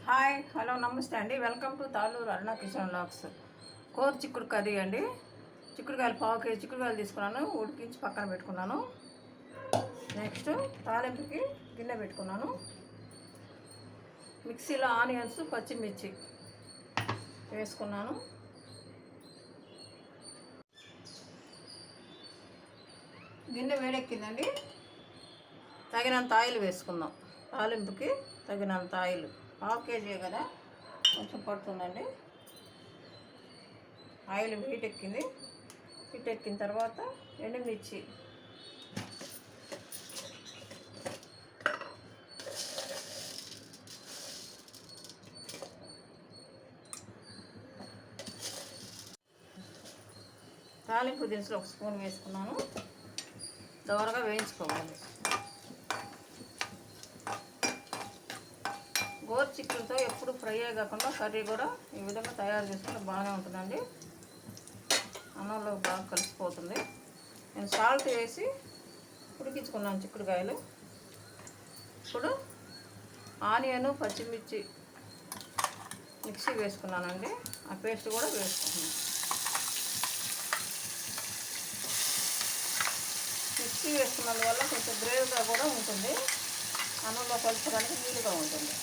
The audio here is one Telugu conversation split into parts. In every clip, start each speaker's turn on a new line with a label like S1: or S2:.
S1: హాయ్ హలో నమస్తే అండి. Welcome to Talluru Aruna kitchen vlogs. కోరు చిక్కుడు కర్రీ అండి. చిక్కుడుకాయలు 1/2 కేజీ చిక్కుడుకాయలు తీసుకున్నాను, ఉడికించి పక్కన పెట్టుకున్నాను. నెక్స్ట్ తాలింపుకి గిన్నె పెట్టుకున్నాను. మిక్సీలో ఆనియన్స్ పచ్చిమిర్చి వేసుకున్నాను. గిన్నె వేడెక్కిందండి. తగినంత ఆయిల్ వేసుకుందాం. తాలింపుకి తగినంత ఆయిల్. 1/2 కేజీ కదా, కొంచెం పడుతుందండి. ఆయిల్ హీట్ ఎక్కిన తర్వాత ఎండుమిర్చి, తాలింపు దినుసులు 1 స్పూన్ వేసుకున్నాను. దోరగా వేయించుకోవాలి. గోరు చిక్కులతో ఎప్పుడు ఫ్రై కాకుండా కర్రీ కూడా ఈ విధంగా తయారు చేసుకుంటే బాగానే ఉంటుందండి. అన్నంలో బాగా కలిసిపోతుంది. నేను సాల్ట్ వేసి ఉడికించుకున్నాను చిక్కుడుకాయలు. ఇప్పుడు ఆనియన్ పచ్చిమిర్చి మిక్సీ వేసుకున్నానండి. ఆ పేస్ట్ కూడా వేసుకున్నాను. మిక్సీ వేసుకున్నందువల్ల కొంచెం గ్రేవ్గా కూడా ఉంటుంది. అన్నంలో కలుపుకోవడానికి వీలుగా ఉంటుంది.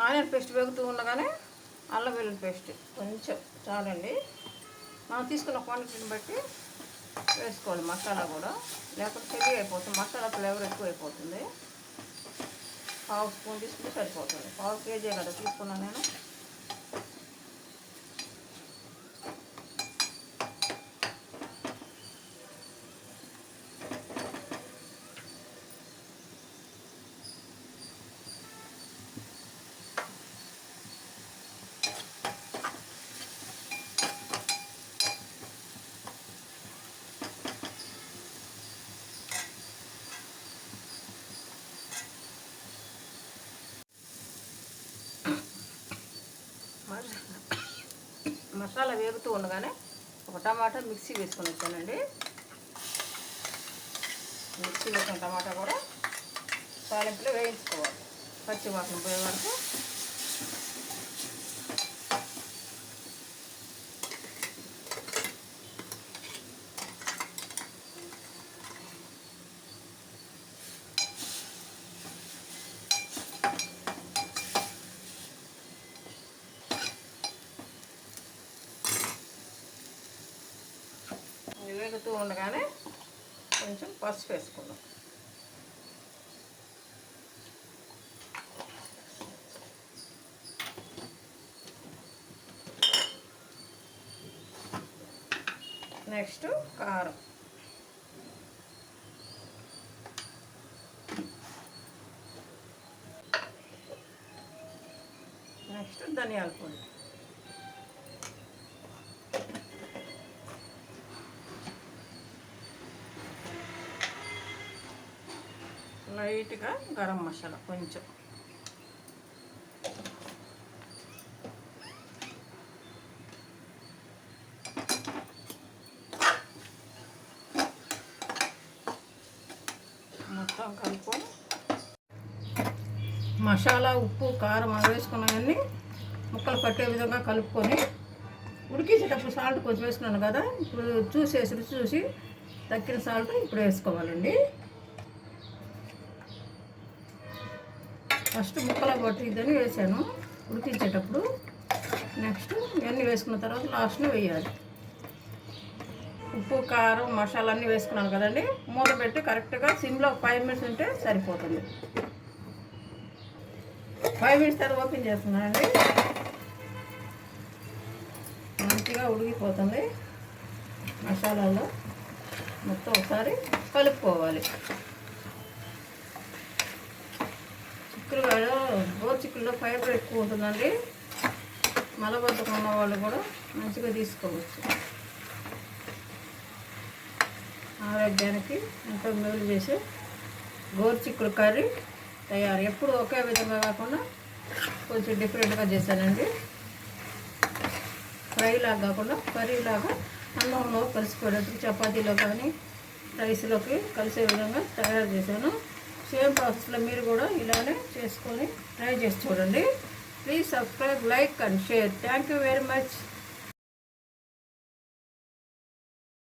S1: ఆనియన్ పేస్ట్ వేగుతూ ఉండగానే అల్లం వెల్లుల్లి పేస్ట్ కొంచెం చాలండి. మనం తీసుకున్న క్వాంటిటీని బట్టి వేసుకోవాలి. మసాలా కూడా లేకపోతే హెవీ అయిపోతుంది, మసాలా ఫ్లేవర్ ఎక్కువ అయిపోతుంది. 1/2 స్పూన్ తీసుకుంటే సరిపోతుంది. 1/2 కేజీ కదా తీసుకున్నాను నేను. మసాలా వేగుతూ ఉండగానే ఒక టమాటా మిక్సీ వేసుకొని వచ్చానండి. మిక్సీ వేసిన టమాటా కూడా తాలింపులో వేయించుకోవాలి. పచ్చి వాసన పోయే వరకు. వేగుతూ ఉండగానే కొంచెం పసుపు వేసుకుందాం. నెక్స్ట్ కారం, నెక్స్ట్ ధనియాల పొడి, లైట్గా గరం మసాలా కొంచెం, మొత్తం కలుపుకొని మసాలా ఉప్పు కారం అవి వేసుకున్నవన్నీ ముక్కలు పట్టే విధంగా కలుపుకొని ఉడికించేటప్పుడు సాల్ట్ కొంచెం వేసుకున్నాను కదా, ఇప్పుడు రుచి చూసి తక్కిన సాల్ట్ ఇప్పుడు వేసుకోవాలండి. ఫస్ట్ ముక్కలు పట్టిద్దని వేసాను ఉడికించేటప్పుడు. నెక్స్ట్ ఇవన్నీ వేసుకున్న తర్వాత లాస్ట్లో వేయాలి. ఉప్పు కారం మసాలా అన్నీ వేసుకున్నాను కదండి. మూత పెట్టి కరెక్ట్గా సిమ్లో 5 మినిట్స్ ఉంటే సరిపోతుంది. 5 మినిట్స్ తర్వాత ఓపెన్ చేస్తున్నానండి. మంచిగా ఉడికిపోతుంది. మసాలాలో మొత్తం ఒకసారి కలుపుకోవాలి. చిక్కుడుకాయలో గోరు చిక్కుడులో ఫైబర్ ఎక్కువ ఉంటుందండి. మలబద్ధకం ఉన్న వాళ్ళు కూడా మంచిగా తీసుకోవచ్చు. ఆరోగ్యానికి ఎంతో మేలు చేసే గోరుచిక్కుడు కర్రీ తయారు. ఎప్పుడు ఒకే విధంగా కాకుండా కొంచెం డిఫరెంట్గా చేశానండి. ఫ్రైలాగా కాకుండా కర్రీలాగా అన్నంలో కలిసిపోయేటట్టు చపాతీలో కానీ రైస్లోకి కలిసే విధంగా తయారు చేశాను. సేమ్ ప్రాసెస్లో మీరు కూడా ఇలానే చేసుకొని ట్రై చేసి చూడండి. Please subscribe, like and share. Thank you very much.